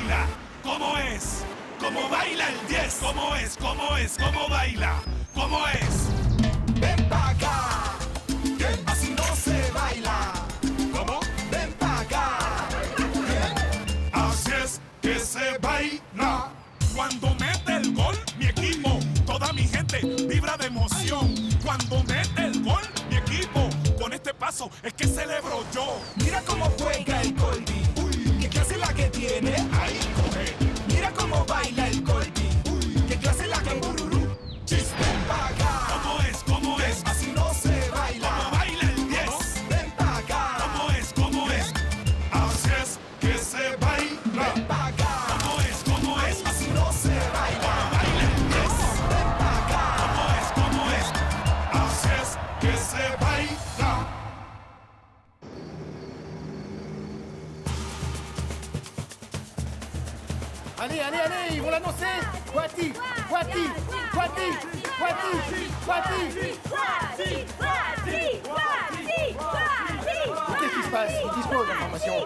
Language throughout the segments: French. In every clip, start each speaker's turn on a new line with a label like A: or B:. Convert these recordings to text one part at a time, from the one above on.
A: baila? ¿Cómo es? ¿Cómo baila el 10? ¿Cómo es? ¿Cómo es? ¿Cómo baila? ¿Cómo es?
B: Ven pa' acá, que así no se baila.
A: ¿Cómo?
B: Ven pa' acá.
A: Así es que se baila. Cuando mete el gol, mi equipo, toda mi gente vibra de emoción. Cuando mete el gol, mi equipo, con este paso es que celebro yo.
B: Mira cómo juega el Colby. Uy, qué clase la que tiene.
A: Ahí coge.
B: Mira cómo baila el Colby. Uy, qué clase la que bururú.
A: Chis.
B: Ven pa' acá.
A: ¿Cómo es? ¿Cómo es?
B: Así no se baila.
A: ¿Cómo baila el 10?
B: Ven pa' acá.
A: ¿Cómo es? ¿Cómo es? Así es que se baila.
B: Ven pa' acá.
A: ¿Cómo es? ¿Cómo es?
B: Así no se baila.
A: ¿Cómo baila el 10?
B: Ven pa' acá.
A: ¿Cómo es? ¿Cómo es? Así es que se baila.
C: Allez, allez, allez, ils vont l'annoncer. Wati, Wati, Wati, Wati, Wati. Qu'est-ce qui se passe? Ils disposent d'informations.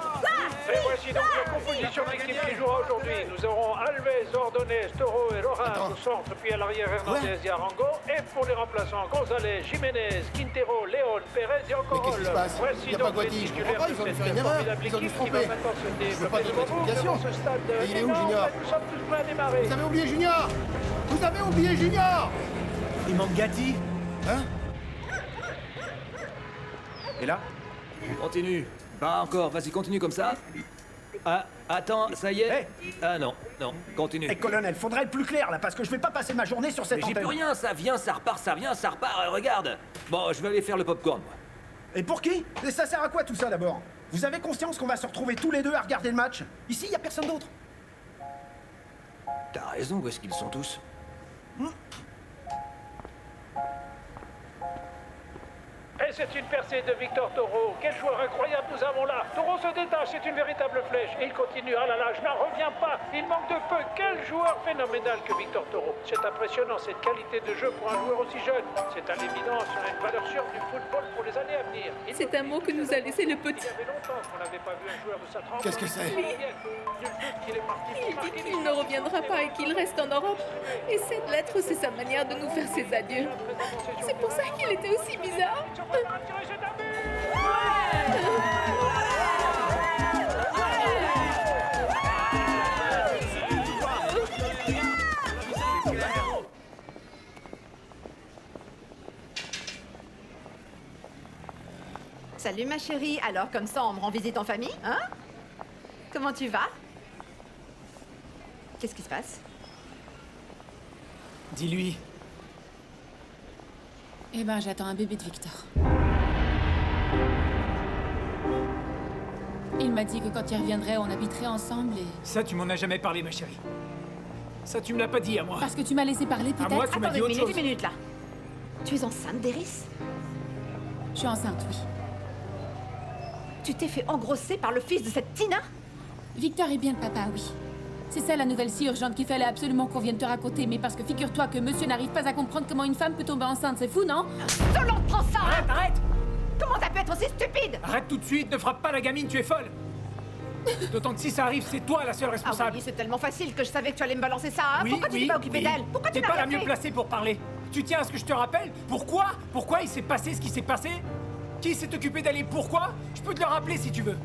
D: Et voici donc la composition d'équipe qui jouera aujourd'hui. Nous aurons Alves, Ordonez, Toro et Rojas au centre, puis à l'arrière Hernandez et Arango. Et pour les remplaçants, González, Jiménez, Quintero, Léon, Pérez et encore.
C: Mais qu'est-ce qui se passe?
D: Voici
C: Il y a
D: donc
C: pas
D: les
C: Guadi, je
D: titulaires
C: comprends pas,
D: de
C: ils ont dû
D: cette
C: faire une erreur,
D: formidable
C: ils ont dû
D: équipe
C: se
D: qui va
C: tromper.
D: maintenant se
C: Je veux pas
D: développer
C: donner
D: devant nous
C: d'explication.
D: dans ce stade.
C: Mais il est où, Junior?
D: Nous sommes tous prêts à démarrer.
C: Vous avez oublié Junior! Vous avez oublié Junior!
E: Il manque Gatti.
C: Hein?
E: Et là?
F: Continue. Pas encore, vas-y, continue comme ça. Ah, attends, ça y est. Ah non, non, continue.
E: Eh, colonel, faudrait être plus clair là, parce que je vais pas passer ma journée sur cette
F: Mais j'ai
E: antenne.
F: plus rien, ça vient, ça repart, regarde. Bon, je vais aller faire le popcorn, moi.
E: Et pour qui? Et ça sert à quoi tout ça d'abord? Vous avez conscience qu'on va se retrouver tous les deux à regarder le match? Ici, y a personne d'autre.
F: T'as raison, où est-ce qu'ils sont tous?
D: Et c'est une percée de Victor Toro. Quel joueur incroyable nous avons là. Toro se détache, c'est une véritable flèche. Et il continue. Ah là là, je n'en reviens pas. Il manque de peu. Quel joueur phénoménal que Victor Toro. C'est impressionnant, cette qualité de jeu pour un joueur aussi jeune. C'est à l'évidence une valeur sûre du football pour les années à venir.
G: C'est un mot que nous a laissé le
D: Il
G: petit.
D: y avait longtemps qu'on n'avait pas vu un joueur de sa trempe.
C: Qu'est-ce que c'est?
D: Nul doute qu'il est parti pour
G: Il dit
D: marquer
G: qu'il ne reviendra pas et qu'il reste en Europe. Et cette lettre, c'est sa manière de nous faire ses adieux. C'est pour ça qu'il était aussi bizarre.
H: Salut ma chérie, alors comme ça on me rend visite en famille, hein? Comment tu vas? Qu'est-ce qui se passe?
E: Dis-lui.
G: Eh ben, j'attends un bébé de Victor. Il m'a dit que quand il reviendrait, on habiterait ensemble et...
I: Ça, tu m'en as jamais parlé, ma chérie. Ça, tu me l'as pas dit à moi.
G: Parce que tu m'as laissé parler,
I: À moi,
G: peut-être?
I: tu m'as
H: Attends
I: dit autre chose.
H: une minute là. Tu es enceinte d'Eris?
G: Je suis enceinte, oui.
H: Tu t'es fait engrosser par le fils de cette Tina?
G: Victor est bien le papa, oui. C'est ça la nouvelle si urgente qu'il fallait absolument qu'on vienne te raconter, mais parce que figure-toi que monsieur n'arrive pas à comprendre comment une femme peut tomber enceinte, c'est fou, non?
H: Solon, prends ça!
I: Arrête, arrête!
H: Comment t'as pu être aussi stupide?
I: Arrête tout de suite, ne frappe pas la gamine, tu es folle! D'autant que si ça arrive, c'est toi la seule
H: Ah
I: responsable.
H: oui, c'est tellement facile que je savais que tu allais me balancer ça, hein?
I: Oui,
H: Pourquoi tu
I: oui,
H: t'es pas occupé
I: oui.
H: d'elle? Pourquoi tu
I: T'es
H: n'as
I: pas la
H: rien
I: mieux
H: fait?
I: placée pour parler. Tu tiens à ce que je te rappelle? Pourquoi? Pourquoi il s'est passé ce qui s'est passé? Qui s'est occupé d'aller? Pourquoi? Je peux te le rappeler si tu veux.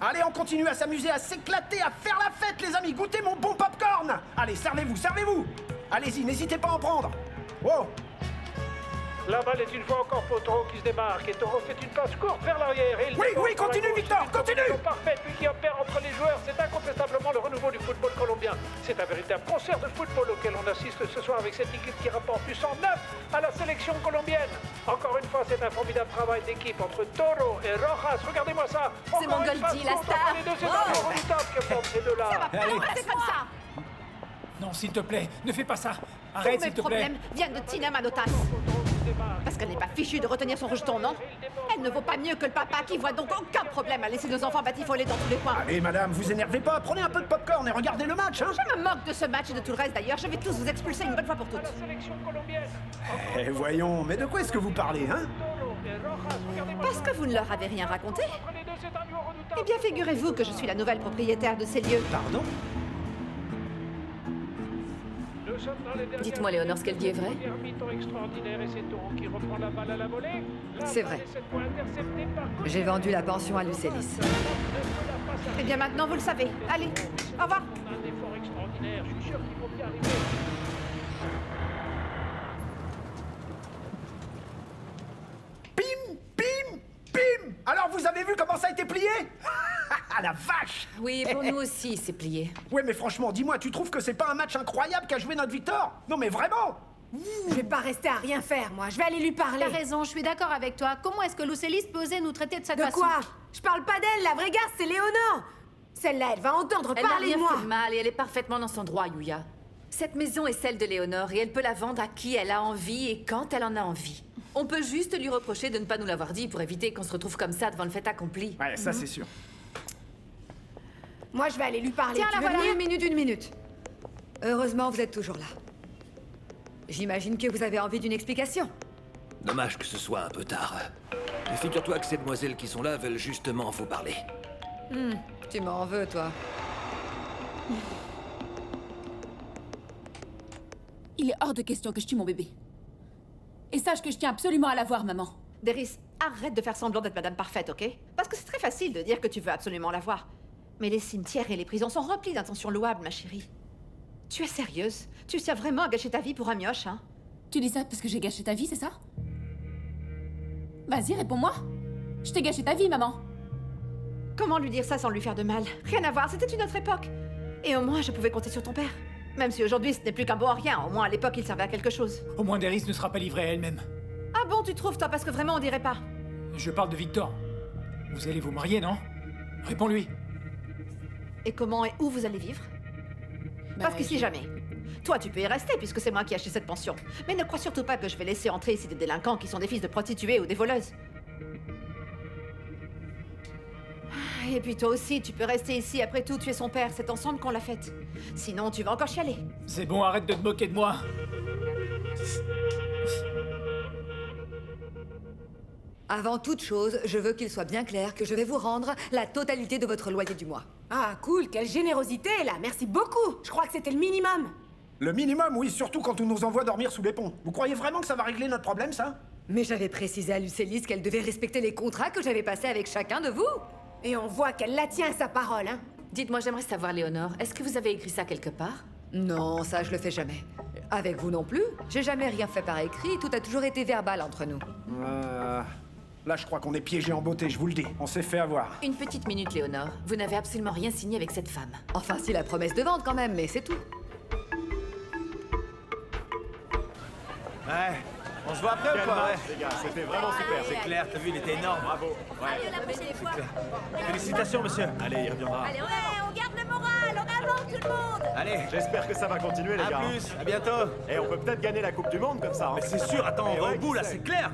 E: Allez, on continue à s'amuser, à s'éclater, à faire la fête, les amis. Goûtez mon bon popcorn. Allez, servez-vous, servez-vous. Allez-y, n'hésitez pas à en prendre. Oh.
D: La balle est une fois encore pour Toro qui se démarque et Toro fait une passe courte vers l'arrière. Et il
E: Oui,
D: défend
E: oui,
D: sur la
E: continue,
D: gauche.
E: Victor,
D: C'est une
E: continue.
D: combinaison parfaite, lui qui opère entre les joueurs. C'est incontestablement le renouveau du football colombien. C'est un véritable concert de football auquel on assiste ce soir avec cette équipe qui rapporte du 109 à la sélection colombienne. Encore une fois, c'est un formidable travail d'équipe entre Toro et Rojas. Regardez-moi ça.
H: C'est mon Goldie, la star.
D: Les deux, c'est un peu redoutable que forment ces deux-là.
H: C'est comme ça.
I: Non, s'il te plaît, ne fais pas ça.
H: Tous
I: Arrête,
H: mes
I: s'il te plaît.
H: problèmes viennent de Tina Manotas. Parce qu'elle n'est pas fichue de retenir son rejeton, non? Elle ne vaut pas mieux que le papa qui voit donc aucun problème à laisser nos enfants batifoler dans tous les coins.
E: Allez, madame, vous énervez pas, prenez un peu de popcorn et regardez le match, hein.
H: Je me moque de ce match et de tout le reste d'ailleurs. Je vais tous vous expulser une bonne fois pour toutes.
E: Eh, voyons, mais de quoi est-ce que vous parlez, hein?
H: Parce que vous ne leur avez rien raconté. Eh bien, figurez-vous que je suis la nouvelle propriétaire de ces lieux.
E: Pardon?
J: Dites-moi, Léonore, ce qu'elle dit est vrai? C'est vrai. J'ai vendu la pension à Lucélis.
H: Eh bien, maintenant, vous le savez. Allez, au revoir.
E: Pim, pim, pim! Alors, vous avez vu comment ça a été plié? Ah, la vache!
J: Oui, pour nous aussi, c'est plié.
E: Ouais, mais franchement, dis-moi, tu trouves que c'est pas un match incroyable qu'a joué notre Victor? Non, mais vraiment!
K: Je vais pas rester à rien faire, moi. Je vais aller lui parler.
G: T'as raison, je suis d'accord avec toi. Comment est-ce que Lucélis peut oser nous traiter de cette façon?
K: De quoi? Je parle pas d'elle, la vraie garce, c'est Léonore. Celle-là, elle va entendre
J: Elle n'a
K: parler
J: rien
K: de moi.
J: fait de mal et elle est parfaitement dans son droit, Yuya. Cette maison est celle de Léonore et elle peut la vendre à qui elle a envie et quand elle en a envie. On peut juste lui reprocher de ne pas nous l'avoir dit pour éviter qu'on se retrouve comme ça devant le fait accompli.
E: Ouais, ça c'est sûr.
K: Moi, je vais aller lui parler.
J: Tiens,
K: Tu
J: la
K: veux
J: voilà.
K: venir?
J: Une minute. Heureusement, vous êtes toujours là. J'imagine que vous avez envie d'une explication.
F: Dommage que ce soit un peu tard. Mais figure-toi que ces demoiselles qui sont là veulent justement vous parler.
J: Tu m'en veux, toi.
G: Il est hors de question que je tue mon bébé. Et sache que je tiens absolument à la voir, maman.
H: Deris, arrête de faire semblant d'être Madame Parfaite, ok? Parce que c'est très facile de dire que tu veux absolument la voir. Mais les cimetières et les prisons sont remplis d'intentions louables, ma chérie. Tu es sérieuse? Tu tiens vraiment à gâcher ta vie pour un mioche, hein?
G: Tu dis ça parce que j'ai gâché ta vie, c'est ça? Vas-y, réponds-moi. Je t'ai gâché ta vie, maman.
H: Comment lui dire ça sans lui faire de mal? Rien à voir, c'était une autre époque. Et au moins, je pouvais compter sur ton père. Même si aujourd'hui, ce n'est plus qu'un bon rien, au moins à l'époque, il servait à quelque chose.
I: Au moins, Deris ne sera pas livrée à elle-même.
H: Ah bon, tu trouves, toi, parce que vraiment, on dirait pas.
I: Je parle de Victor. Vous allez vous marier, non? Réponds-lui.
H: Et comment et où vous allez vivre? Parce qu'ici, jamais. Toi, tu peux y rester, puisque c'est moi qui ai acheté cette pension. Mais ne crois surtout pas que je vais laisser entrer ici des délinquants qui sont des fils de prostituées ou des voleuses. Et puis toi aussi, tu peux rester ici. Après tout, tu es son père. C'est ensemble qu'on l'a faite. Sinon, tu vas encore chialer.
I: C'est bon, arrête de te moquer de moi.
J: Avant toute chose, je veux qu'il soit bien clair que je vais vous rendre la totalité de votre loyer du mois.
K: Ah, cool, quelle générosité, là. Merci beaucoup. Je crois que c'était le minimum.
E: Le minimum, oui, surtout quand on nous envoie dormir sous les ponts. Vous croyez vraiment que ça va régler notre problème, ça?
J: Mais j'avais précisé à Lucélis qu'elle devait respecter les contrats que j'avais passés avec chacun de vous.
K: Et on voit qu'elle la tient à sa parole, hein.
J: Dites-moi, j'aimerais savoir, Léonore, est-ce que vous avez écrit ça quelque part? Non, ça je le fais jamais. Avec vous non plus. J'ai jamais rien fait par écrit, tout a toujours été verbal entre nous.
E: Là, je crois qu'on est piégé en beauté, je vous le dis. On s'est fait avoir.
J: Une petite minute, Léonore. Vous n'avez absolument rien signé avec cette femme. Enfin, si, la promesse de vente quand même, mais c'est tout.
L: Ouais, on se voit après ou quoi? Ouais.
B: Les gars, c'était vraiment super.
L: C'est clair, t'as vu, il était énorme.
B: Bravo. Ouais.
M: la prochaine fois.
L: Félicitations, monsieur.
B: Allez, il reviendra.
M: Allez, ouais, on garde le moral, en avant tout le monde.
L: Allez,
B: J'espère que ça va continuer, les
L: à
B: gars.
L: plus, à bientôt.
B: Et on peut peut-être gagner la Coupe du Monde comme ça. Hein.
L: Mais c'est sûr, attends, on
B: Et
L: va
B: ouais,
L: au bout
B: qui
L: là,
B: sait.
L: c'est clair.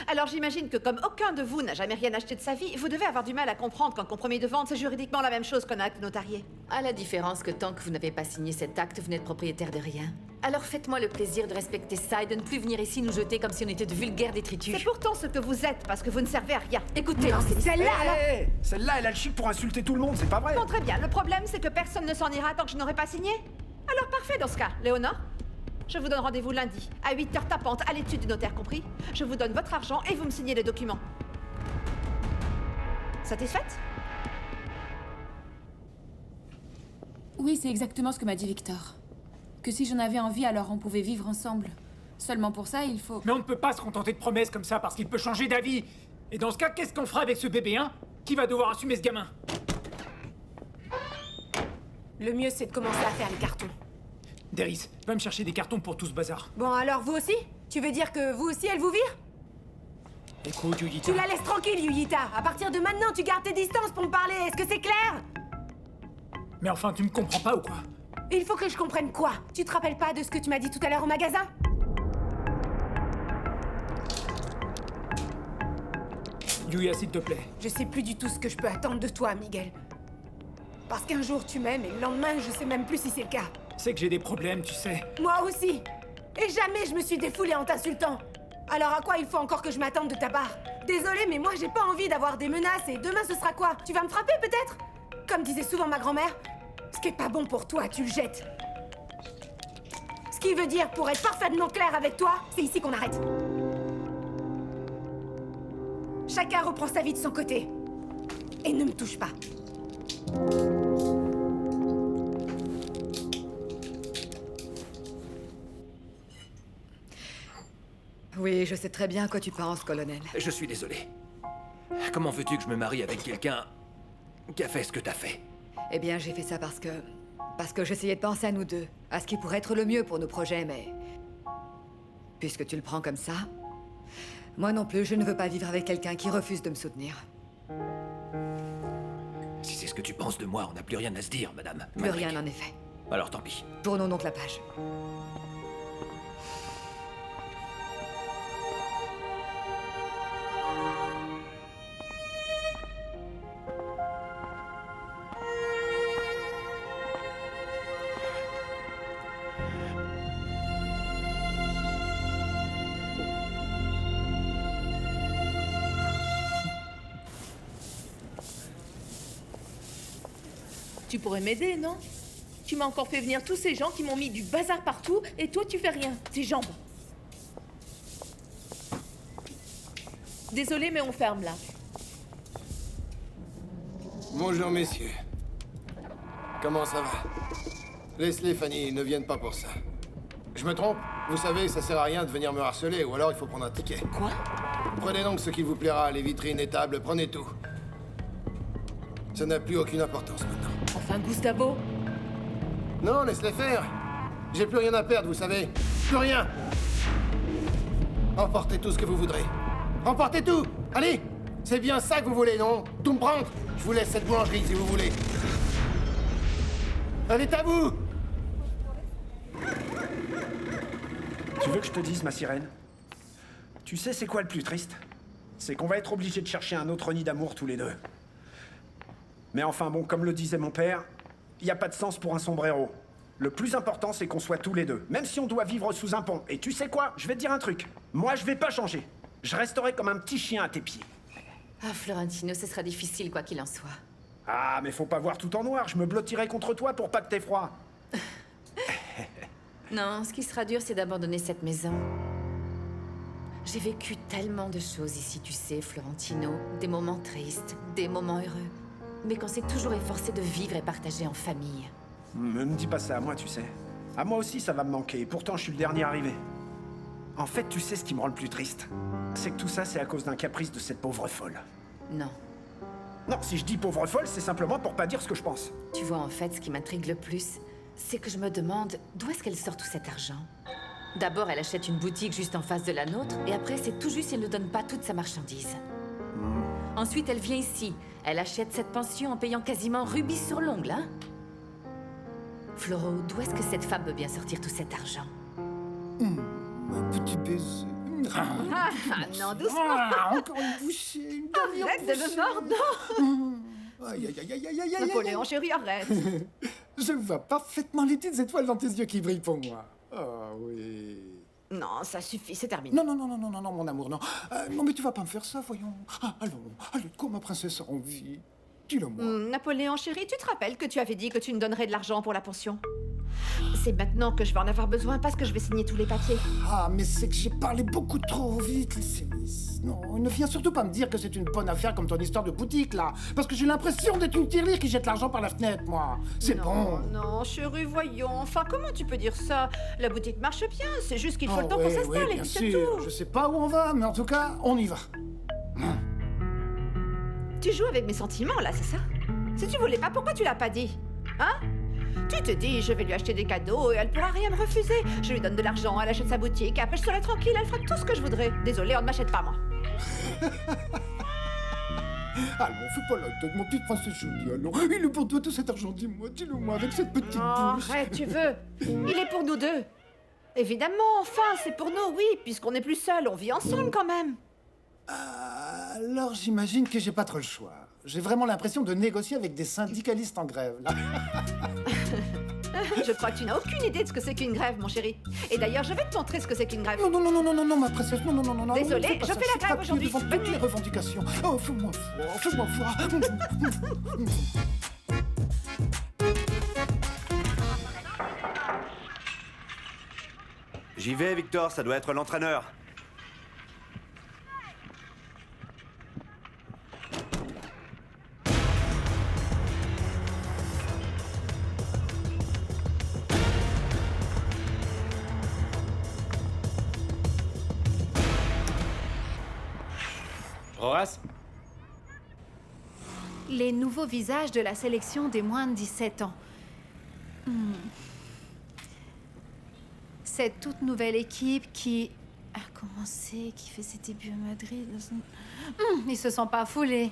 H: Alors j'imagine que comme aucun de vous n'a jamais rien acheté de sa vie, vous devez avoir du mal à comprendre qu'un compromis de vente, c'est juridiquement la même chose qu'un acte notarié.
J: À la différence que tant que vous n'avez pas signé cet acte, vous n'êtes propriétaire de rien. Alors faites-moi le plaisir de respecter ça et de ne plus venir ici nous jeter comme si on était de vulgaires détritus.
H: C'est pourtant ce que vous êtes, parce que vous ne servez à rien.
J: Écoutez,
K: Celle-là, alors.
E: Celle-là, elle a le chic pour insulter tout le monde, c'est pas vrai?
H: Bon, très bien. Le problème, c'est que personne ne s'en ira tant que je n'aurai pas signé. Alors parfait dans ce cas. Léonore, je vous donne rendez-vous lundi, à 8h tapante, à l'étude du notaire compris. Je vous donne votre argent et vous me signez les documents. Satisfaite?
G: Oui, c'est exactement ce que m'a dit Victor. Que si j'en avais envie, alors on pouvait vivre ensemble. Seulement pour ça, il faut...
I: Mais on ne peut pas se contenter de promesses comme ça parce qu'il peut changer d'avis. Et dans ce cas, qu'est-ce qu'on fera avec ce bébé, hein? Qui va devoir assumer ce gamin?
K: Le mieux, c'est de commencer à faire les cartons.
I: Deris, va me chercher des cartons pour tout ce bazar.
K: Bon, alors vous aussi? Tu veux dire que vous aussi, elle vous vire?
I: Écoute, Yuyita...
K: Tu la laisses tranquille, Yuyita. À partir de maintenant, tu gardes tes distances pour me parler. Est-ce que c'est clair?
I: Mais enfin, tu me comprends pas ou quoi?
K: Il faut que je comprenne quoi? Tu te rappelles pas de ce que tu m'as dit tout à l'heure au magasin?
I: Yuya, s'il te plaît.
K: Je sais plus du tout ce que je peux attendre de toi, Miguel. Parce qu'un jour tu m'aimes et le lendemain, je sais même plus si c'est le cas.
I: C'est que j'ai des problèmes, tu sais.
K: Moi aussi. Et jamais je me suis défoulée en t'insultant. Alors à quoi il faut encore que je m'attende de ta part? Désolée, mais moi j'ai pas envie d'avoir des menaces et demain ce sera quoi? Tu vas me frapper peut-être? Comme disait souvent ma grand-mère, ce qui est pas bon pour toi, tu le jettes. Ce qui veut dire, pour être parfaitement clair avec toi, c'est ici qu'on arrête. Chacun reprend sa vie de son côté. Et ne me touche pas.
N: Oui, je sais très bien à quoi tu penses, colonel.
F: Je suis désolé. Comment veux-tu que je me marie avec quelqu'un qui a fait ce que t'as fait?
N: Eh bien, j'ai fait ça parce que j'essayais de penser à nous deux, à ce qui pourrait être le mieux pour nos projets, mais... Puisque tu le prends comme ça... Moi non plus, je ne veux pas vivre avec quelqu'un qui refuse de me soutenir.
F: Si c'est ce que tu penses de moi, on n'a plus rien à se dire, madame.
N: Plus rien, en effet.
F: Alors tant pis.
N: Tournons donc la page.
O: Tu pourrais m'aider, non? Tu m'as encore fait venir tous ces gens qui m'ont mis du bazar partout, et toi tu fais rien. Tes jambes. Désolé, mais on ferme là.
C: Bonjour, messieurs. Comment ça va? Leslie et Fanny ne viennent pas pour ça. Je me trompe? Vous savez, ça sert à rien de venir me harceler, ou alors il faut prendre un ticket.
O: Quoi?
C: Prenez donc ce qu'il vous plaira, les vitrines, les tables, prenez tout. Ça n'a plus aucune importance maintenant.
O: Enfin, Gustavo.
C: Non, laisse-les faire. J'ai plus rien à perdre, vous savez. Plus rien. Emportez tout ce que vous voudrez. Emportez tout. Allez. C'est bien ça que vous voulez, non? Tout me prendre. Je vous laisse cette boulangerie si vous voulez. Elle est à vous.
E: Tu veux que je te dise, ma sirène? Tu sais c'est quoi le plus triste? C'est qu'on va être obligés de chercher un autre nid d'amour tous les deux. Mais enfin bon, comme le disait mon père, il n'y a pas de sens pour un sombrero. Le plus important, c'est qu'on soit tous les deux, même si on doit vivre sous un pont. Et tu sais quoi? Je vais te dire un truc. Moi, je vais pas changer. Je resterai comme un petit chien à tes pieds.
J: Ah, Florentino, ce sera difficile, quoi qu'il en soit.
E: Ah, mais faut pas voir tout en noir. Je me blottirai contre toi pour pas que t'aies froid.
J: Non, ce qui sera dur, c'est d'abandonner cette maison. J'ai vécu tellement de choses ici, tu sais, Florentino. Des moments tristes, des moments heureux. Mais qu'on s'est toujours efforcé de vivre et partager en famille.
E: Me dis pas ça à moi, tu sais. À moi aussi, ça va me manquer. Et pourtant, je suis le dernier arrivé. En fait, tu sais ce qui me rend le plus triste? C'est que tout ça, c'est à cause d'un caprice de cette pauvre folle.
J: Non.
E: Non, si je dis pauvre folle, c'est simplement pour pas dire ce que je pense.
J: Tu vois, en fait, ce qui m'intrigue le plus, c'est que je me demande d'où est-ce qu'elle sort tout cet argent. D'abord, elle achète une boutique juste en face de la nôtre, et après, c'est tout juste si elle ne donne pas toute sa marchandise. Ensuite, elle vient ici. Elle achète cette pension en payant quasiment rubis sur l'ongle, hein? Floro, d'où est-ce que cette femme veut bien sortir tout cet argent?
C: Un petit baiser.
H: Ah, non, doucement.
C: Encore une bouchée, une dernière
H: Arrête de me mordre, non.
C: Aïe, aïe, aïe, aïe, aïe, aïe, aïe.
H: Napoléon, chérie, arrête.
C: Je vois parfaitement les petites étoiles dans tes yeux qui brillent pour moi. Ah oui.
H: Non, ça suffit, c'est terminé.
C: Non, non, non, non, non, non, non, mon amour, non. Non, mais tu vas pas me faire ça, voyons. Ah, allons, allez, de quoi ma princesse a envie? Dis-le-moi.
H: Napoléon, chérie, tu te rappelles que tu avais dit que tu me donnerais de l'argent pour la pension? C'est maintenant que je vais en avoir besoin parce que je vais signer tous les papiers.
P: Ah, mais c'est que j'ai parlé beaucoup trop vite, Célis. Non, ne viens surtout pas me dire que c'est une bonne affaire comme ton histoire de boutique, là. Parce que j'ai l'impression d'être une tirelire qui jette l'argent par la fenêtre, moi. C'est bon.
H: Non, chérie, voyons. Enfin, comment tu peux dire ça? La boutique marche bien, c'est juste qu'il faut le temps qu'on s'installe et
P: bien
H: puis c'est
P: sûr.
H: tout.
P: Je sais pas où on va, mais en tout cas, on y va.
H: Tu joues avec mes sentiments, là, c'est ça? Si tu voulais pas, pourquoi tu l'as pas dit? Hein? Tu te dis, je vais lui acheter des cadeaux et elle pourra rien me refuser. Je lui donne de l'argent, elle achète sa boutique, après je serai tranquille, elle fera tout ce que je voudrais. Désolée, on ne m'achète pas, moi.
P: Allons, fais pas la tête, mon petit prince est joli, allons. Il est pour toi tout cet argent, dis-moi, dis-le-moi, avec cette petite bouche.
H: Arrête, tu veux. Il est pour nous deux. Évidemment, enfin, c'est pour nous, oui, puisqu'on n'est plus seuls, on vit ensemble quand même.
P: Alors j'imagine que j'ai pas trop le choix. J'ai vraiment l'impression de négocier avec des syndicalistes en grève, là.
H: Je crois que tu n'as aucune idée de ce que c'est qu'une grève, mon chéri. Et d'ailleurs, je vais te montrer ce que c'est qu'une grève.
P: Non, ma princesse, non.
H: Désolée, je fais la grève aujourd'hui.
P: Devant toutes les revendications. Oh, fais-moi voir.
L: J'y vais, Victor, ça doit être l'entraîneur.
Q: Horace?
R: Les nouveaux visages de la sélection des moins de 17 ans. Cette toute nouvelle équipe qui a commencé, qui fait ses débuts à Madrid. Ils se sont pas foulés.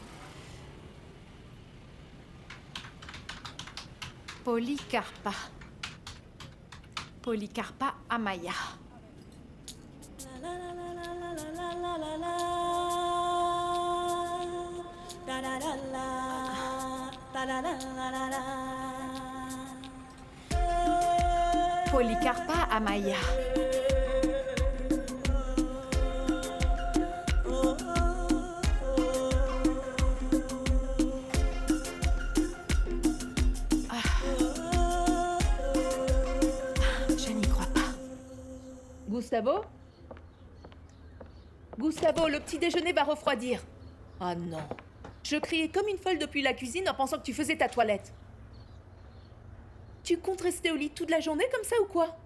R: Policarpa Amaya. Policarpa Amaya. Je n'y crois pas.
O: Gustavo? Gustavo, le petit déjeuner va refroidir. Ah non. Je criais comme une folle depuis la cuisine en pensant que tu faisais ta toilette. Tu comptes rester au lit toute la journée comme ça ou quoi?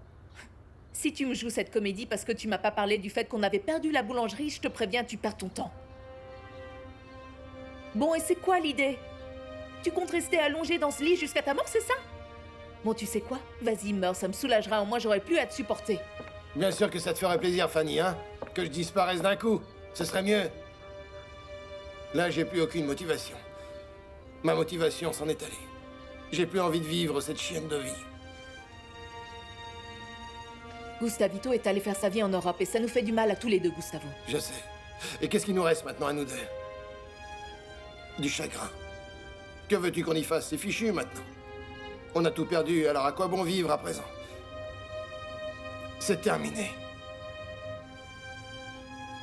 O: Si tu me joues cette comédie parce que tu m'as pas parlé du fait qu'on avait perdu la boulangerie, je te préviens, tu perds ton temps. Bon, et c'est quoi l'idée? Tu comptes rester allongé dans ce lit jusqu'à ta mort, c'est ça? Bon, tu sais quoi? Vas-y, meurs, ça me soulagera, au moins j'aurais plus à te supporter.
C: Bien sûr que ça te ferait plaisir, Fanny, hein? Que je disparaisse d'un coup, ce serait mieux. Là, j'ai plus aucune motivation. Ma motivation s'en est allée. J'ai plus envie de vivre cette chienne de vie.
O: Gustavito est allé faire sa vie en Europe et ça nous fait du mal à tous les deux, Gustavo.
C: Je sais. Et qu'est-ce qu'il nous reste maintenant à nous deux? Du chagrin. Que veux-tu qu'on y fasse? C'est fichu maintenant. On a tout perdu, alors à quoi bon vivre à présent? C'est terminé.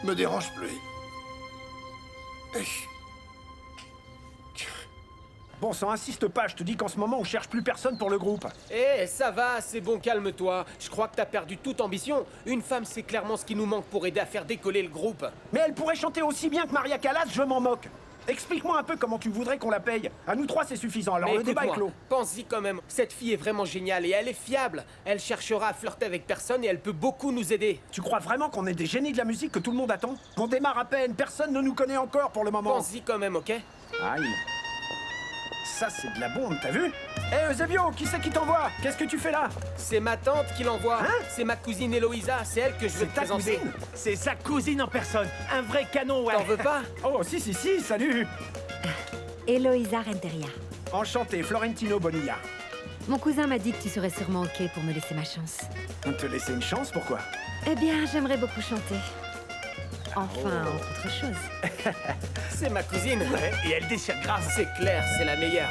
C: Me dérange plus.
E: Bon sang, insiste pas, je te dis qu'en ce moment on cherche plus personne pour le groupe.
Q: Eh, ça va, c'est bon, calme-toi. Je crois que t'as perdu toute ambition. Une femme, c'est clairement ce qui nous manque pour aider à faire décoller le groupe.
E: Mais elle pourrait chanter aussi bien que Maria Callas, je m'en moque. Explique-moi un peu comment tu voudrais qu'on la paye. À nous trois, c'est suffisant, alors
Q: Mais
E: le débat est
Q: écoute-moi,
E: clos.
Q: pense-y quand même. Cette fille est vraiment géniale et elle est fiable. Elle cherchera à flirter avec personne et elle peut beaucoup nous aider.
E: Tu crois vraiment qu'on est des génies de la musique que tout le monde attend? On démarre à peine, personne ne nous connaît encore pour le moment.
Q: Pense-y quand même, ok?
E: Aïe. Ça, c'est de la bombe, t'as vu? Hé, Eusebio, qui c'est qui t'envoie? Qu'est-ce que tu fais là?
Q: C'est ma tante qui l'envoie.
E: Hein?
Q: C'est ma cousine Héloïsa, c'est elle que je veux te présenter.
E: cousine?
L: C'est sa cousine en personne. Un vrai canon, ouais.
Q: T'en veux pas?
E: Oh, si, salut.
S: Héloïsa Renteria.
E: Enchanté, Florentino Bonilla.
S: Mon cousin m'a dit que tu serais sûrement OK pour me laisser ma chance.
E: Te laisser une chance, pourquoi?
S: Eh bien, j'aimerais beaucoup chanter. Enfin, entre autres choses.
Q: C'est ma cousine.
L: Ouais, et elle déchire grave.
Q: C'est clair, c'est la meilleure.